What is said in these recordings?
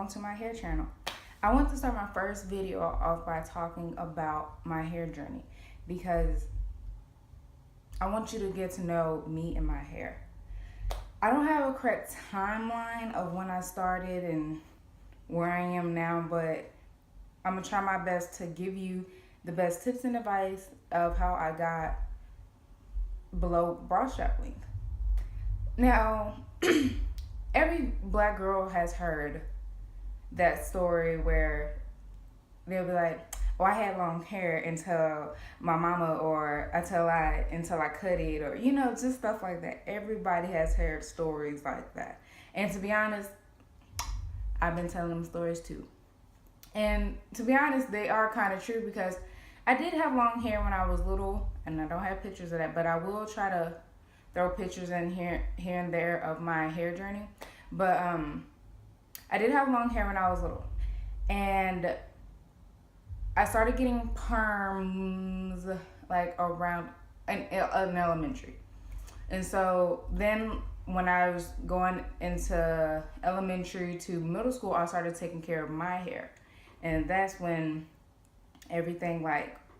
welcome to my hair channel. I want to start my first video off by talking about my hair journey because I want you to get to know me and my hair. I don't have a correct timeline of when I started and where I am now, but I'm gonna try my best to give you the best tips and advice of how I got below bra strap length. Now, every black girl has heard that story where they'll be like, "Oh, I had long hair until my mama," or until I cut it," or just stuff like that. Everybody has heard stories like that. And to be honest, I've been telling them stories too. And to be honest, they are kind of true because I did have long hair when I was little, and I don't have pictures of that, but I will try to throw pictures in here and there of my hair journey. But I did have long hair when I was little, and I started getting perms like around in elementary. And so then when I was going into elementary to middle school, I started taking care of my hair. And that's when everything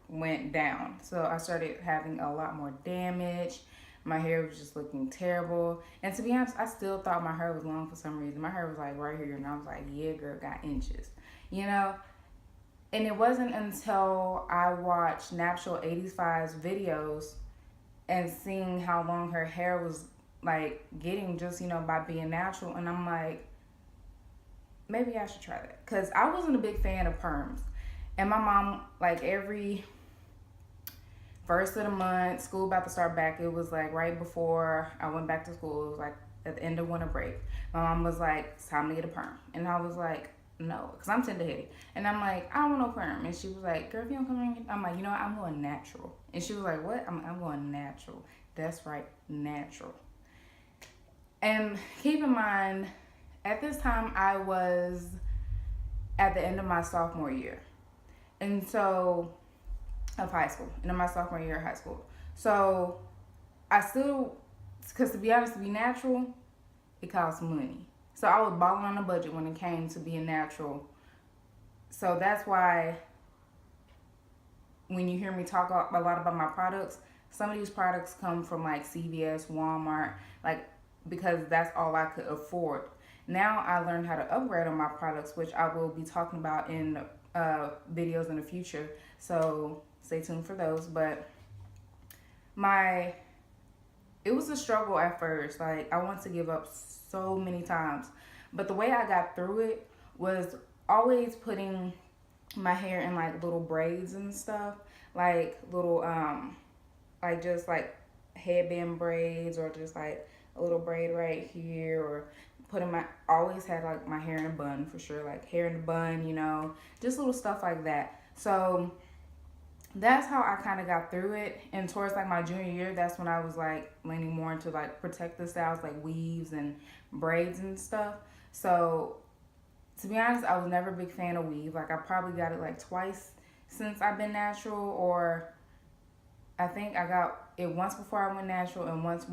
went down. So I started having a lot more damage. My hair was just looking terrible. And to be honest, I still thought my hair was long for some reason. My hair was right here, and I was like, yeah, girl, got inches. And it wasn't until I watched Natural 85's videos and seeing how long her hair was getting just, by being natural. And I'm like, maybe I should try that. Because I wasn't a big fan of perms. And my mom, every first of the month, school about to start back, it was right before I went back to school. It was at the end of winter break. My mom was like, it's time to get a perm. And I was like, no, because I'm tender-headed. And I'm like, I don't want no perm. And she was like, girl, if you don't come in, I'm like, I'm going natural. And she was like, what? I'm going natural. That's right, natural. And keep in mind, at this time, I was at the end of my sophomore year. And so, of high school. And in my sophomore year of high school. So, I still, because to be honest, to be natural, it costs money. So I was balling on a budget when it came to being natural. So that's why when you hear me talk a lot about my products, some of these products come from CVS, Walmart, because that's all I could afford. Now I learned how to upgrade on my products, which I will be talking about in videos in the future. So stay tuned for those. But it was a struggle at first. I wanted to give up so many times. But the way I got through it was always putting my hair in little braids and stuff. Little just headband braids, or just a little braid right here, or always had my hair in a bun for sure. Hair in a bun, just little stuff like that. So that's how I kind of got through it. And towards my junior year, that's when I was leaning more into protective styles, weaves and braids and stuff. So to be honest, I was never a big fan of weave. I probably got it twice since I've been natural, or I think I got it once before I went natural and once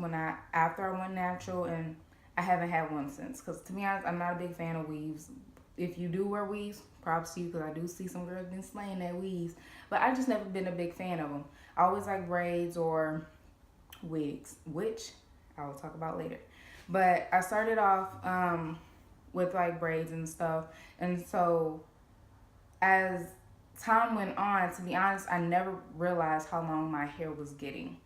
after I went natural, and I haven't had one since. Because to be honest, I'm not a big fan of weaves. If you do wear weaves, props to you, because I do see some girls been slaying that weaves. But I just never been a big fan of them. I always like braids or wigs, which I will talk about later. But I started off with braids and stuff. And so as time went on, to be honest, I never realized how long my hair was getting.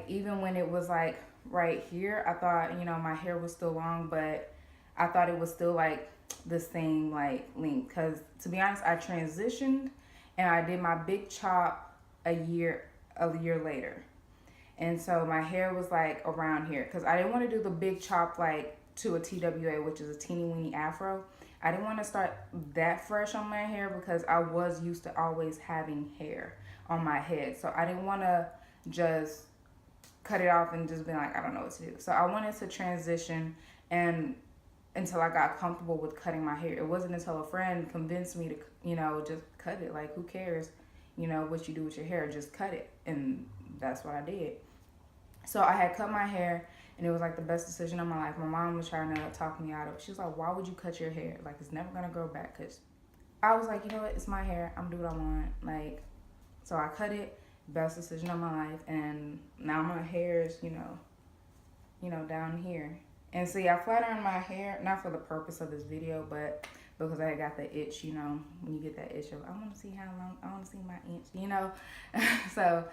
Even when it was right here, I thought, my hair was still long, but I thought it was still the same length. Because to be honest, I transitioned and I did my big chop a year later. And so my hair was around here, because I didn't want to do the big chop to a TWA, which is a teeny weeny afro. I didn't want to start that fresh on my hair because I was used to always having hair on my head. So I didn't want to just cut it off and just be I don't know what to do. So I wanted to transition and until I got comfortable with cutting my hair. It wasn't until a friend convinced me to, just cut it. Who cares, what you do with your hair, just cut it. And that's what I did. So I had cut my hair, And it was like the best decision of my life. My mom was trying to talk me out of it. She was like, why would you cut your hair? Like, it's never going to grow back. Because I was like, you know what? It's my hair. I'm doing what I want. Like, so I cut it. Best decision of my life. And now my hair is, down here. And see, I flat ironed my hair, not for the purpose of this video, but because I got the itch, when you get that itch of, I want to see how long, I want to see my inch, So,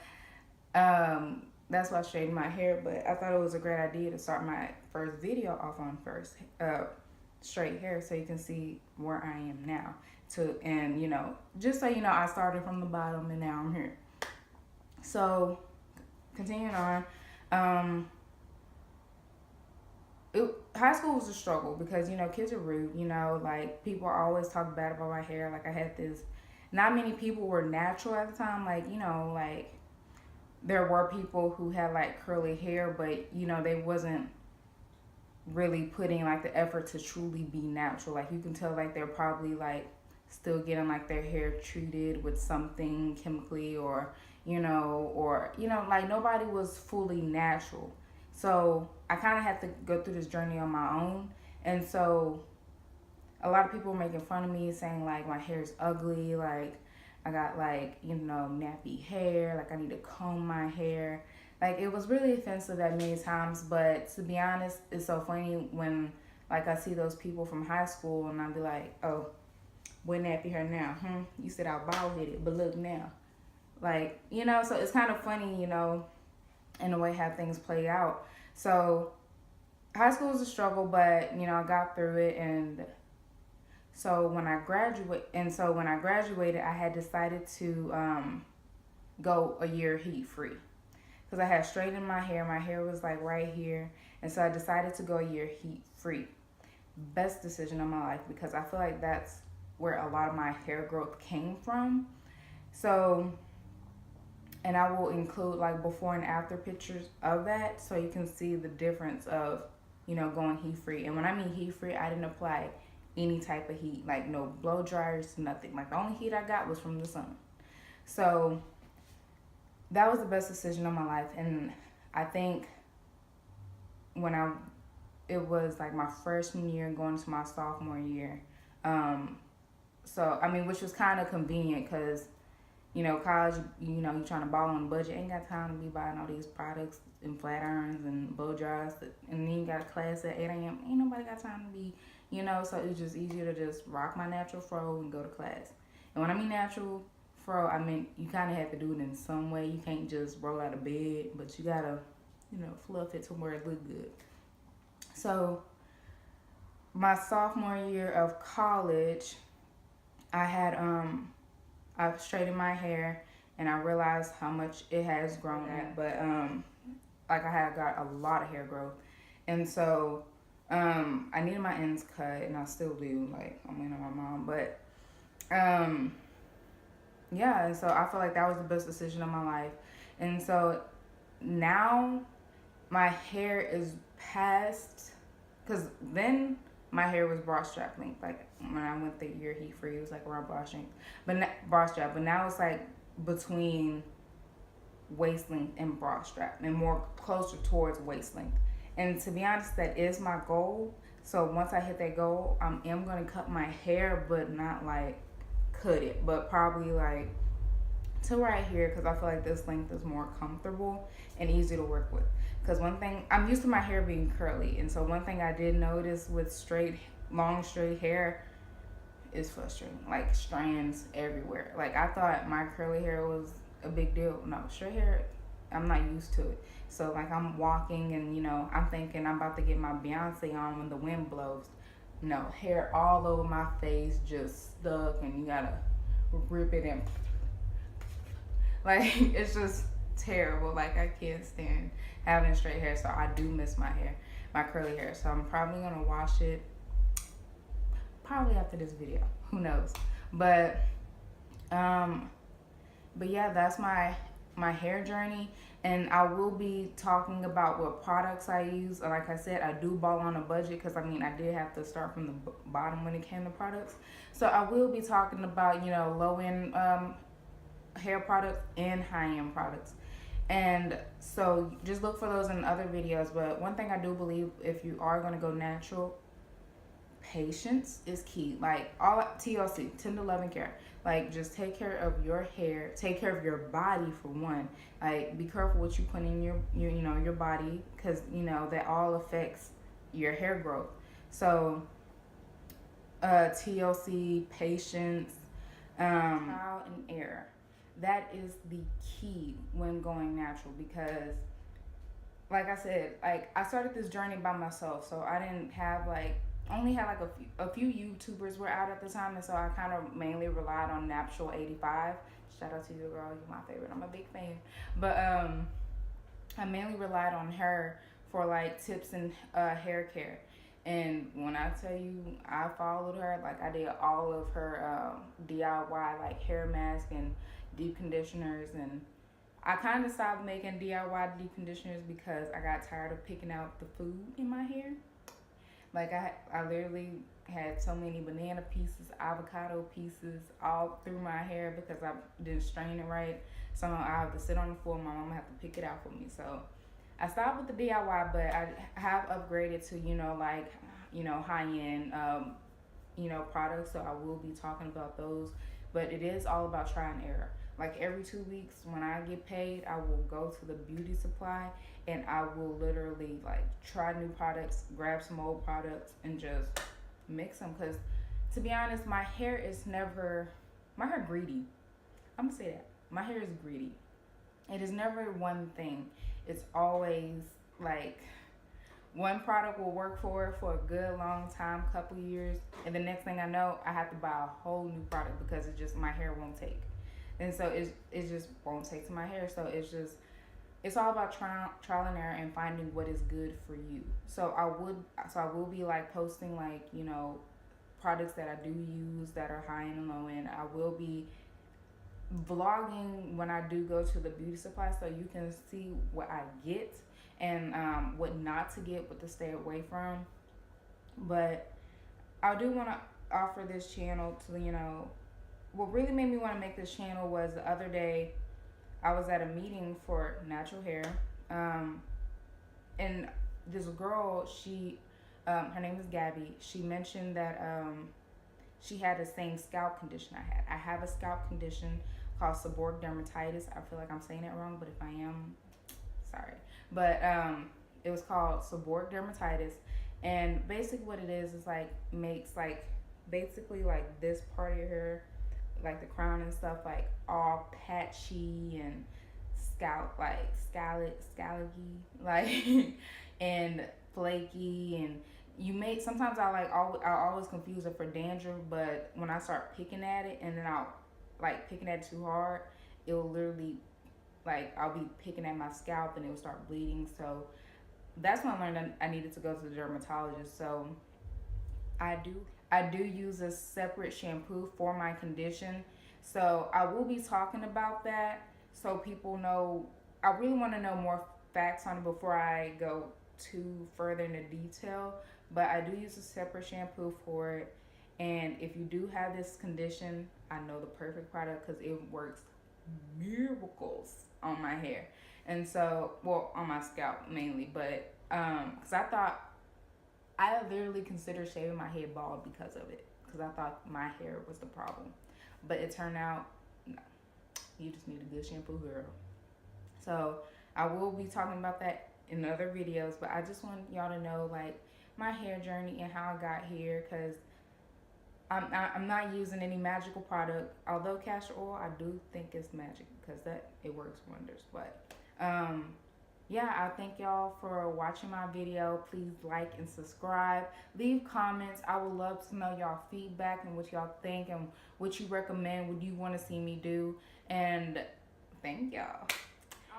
that's why I straightened my hair, but I thought it was a great idea to start my first video off on straight hair, so you can see where I am now. And just so I started from the bottom and now I'm here. So, continuing on, high school was a struggle because, kids are rude, like people always talk bad about my hair. Like I had this, not many people were natural at the time. Like, like there were people who had like curly hair, but they wasn't really putting like the effort to truly be natural. Like you can tell like they're probably like still getting like their hair treated with something chemically or like nobody was fully natural. So I kind of had to go through this journey on my own. And so a lot of people were making fun of me, saying like my hair is ugly, like I got like, nappy hair, like I need to comb my hair. Like it was really offensive at many times, but to be honest, it's so funny when like I see those people from high school and I'll be like, oh, we're nappy hair now. You said I was bald headed, but look now. Like, so it's kind of funny, in a way how things play out. So high school was a struggle, but I got through it. And so when I graduated, I had decided to go a year heat free because I had straightened my hair. My hair was like right here, and so I decided to go a year heat free. Best decision of my life because I feel like that's where a lot of my hair growth came from. So, and I will include like before and after pictures of that so you can see the difference of, going heat free. And when I mean heat free, I didn't apply any type of heat, like no blow dryers, nothing. Like the only heat I got was from the sun. So that was the best decision of my life. And I think it was like my freshman year going to my sophomore year. So, I mean, which was kind of convenient because, college, you're trying to ball on a budget. Ain't got time to be buying all these products and flat irons and blow dries. And then you got a class at 8 a.m. Ain't nobody got time to be, so it's just easier to just rock my natural fro and go to class. And when I mean natural fro, I mean, you kind of have to do it in some way. You can't just roll out of bed, but you got to, fluff it to where it look good. So, my sophomore year of college, I straightened my hair and I realized how much it has grown at, but like I had got a lot of hair growth. And so I needed my ends cut and I still do, like I'm waiting on my mom, but yeah, and so I feel like that was the best decision of my life. And so now my hair is past, because then my hair was bra strap length. Like when I went the year heat free, it was like around bra strength, bra strap. But now it's like between waist length and bra strap, and more closer towards waist length. And to be honest, that is my goal. So once I hit that goal, I am gonna cut my hair, but not like cut it, but probably like to right here, because I feel like this length is more comfortable and easy to work with. Because one thing, I'm used to my hair being curly, and so one thing I did notice with long straight hair is frustrating, like strands everywhere. Like I thought my curly hair was a big deal. No, straight hair, I'm not used to it. So like I'm walking and I'm thinking I'm about to get my Beyonce on when the wind blows. No, hair all over my face, just stuck, and you gotta rip it and like it's just terrible. Like I can't stand having straight hair, so I do miss my hair, my curly hair. So I'm probably gonna wash it probably after this video. Who knows? But yeah, that's my hair journey. And I will be talking about what products I use. Like I said, I do ball on a budget because I did have to start from the bottom when it came to products. So I will be talking about low end hair products and high end products. And so just look for those in other videos. But one thing I do believe, if you are going to go natural, patience is key. Like all TLC, tender loving care. Like just take care of your hair, take care of your body for one. Like be careful what you put in your body, because that all affects your hair growth. So TLC, patience, trial and error. That is the key when going natural, because like I said, like I started this journey by myself, so I didn't have only had like a few YouTubers were out at the time, and so I kind of mainly relied on Natural 85. Shout out to you, girl, you're my favorite. I'm a big fan. But I mainly relied on her for like tips and hair care. And when I tell you I followed her, like I did all of her DIY like hair mask and deep conditioners, and I kind of stopped making DIY deep conditioners because I got tired of picking out the food in my hair. Like I literally had so many banana pieces, avocado pieces all through my hair because I didn't strain it right. So I have to sit on the floor. My mama have to pick it out for me. So I stopped with the DIY, but I have upgraded to high end products. So I will be talking about those. But it is all about try and error. Like every 2 weeks when I get paid, I will go to the beauty supply and I will literally like try new products, grab some old products, and just mix them. Because to be honest, my hair greedy. I'm gonna say that. My hair is greedy. It is never one thing. It's always like one product will work for a good long time, couple years, and the next thing I know, I have to buy a whole new product because my hair won't take. And so it just won't take to my hair. So it's all about trial and error and finding what is good for you. So I will be like posting like, products that I do use that are high end and low end. I will be vlogging when I do go to the beauty supply, so you can see what I get and what not to get, what to stay away from. But I do want to offer this channel to, what really made me want to make this channel was the other day I was at a meeting for natural hair, and this girl, her name is Gabby, she mentioned that she had the same scalp condition I had. I have a scalp condition called seborrheic dermatitis. I feel like I'm saying it wrong, but if I am, sorry. But it was called seborrheic dermatitis, and basically what it is like makes like basically like this part of your hair, like the crown and stuff, like all patchy and scallogy, like and flaky, and sometimes I always confuse it for dandruff, but when I start picking at it and then I'll like picking at it too hard, it will literally like I'll be picking at my scalp and it will start bleeding. So that's when I learned I needed to go to the dermatologist. So I do use a separate shampoo for my condition. So I will be talking about that so people know. I really want to know more facts on it before I go too further into detail. But I do use a separate shampoo for it. And if you do have this condition, I know the perfect product because it works miracles on my hair. And so, well, on my scalp mainly. But because I literally considered shaving my head bald because of it, because I thought my hair was the problem. But it turned out, no, you just need a good shampoo, girl. So I will be talking about that in other videos, but I just want y'all to know like my hair journey and how I got here, because I'm not using any magical product. Although castor oil, I do think it's magic because it works wonders. But yeah, I thank y'all for watching my video. Please like and subscribe. Leave comments. I would love to know y'all feedback and what y'all think and what you recommend, what you want to see me do. And thank y'all.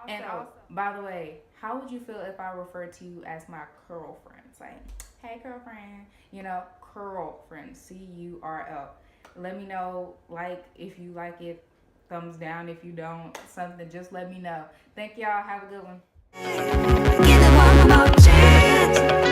And by the way, how would you feel if I referred to you as my curl friend? Like, hey girlfriend, curl friend, CURL. Let me know, like, if you like it, thumbs down. If you don't, something, just let me know. Thank y'all. Have a good one. Give it one more chance.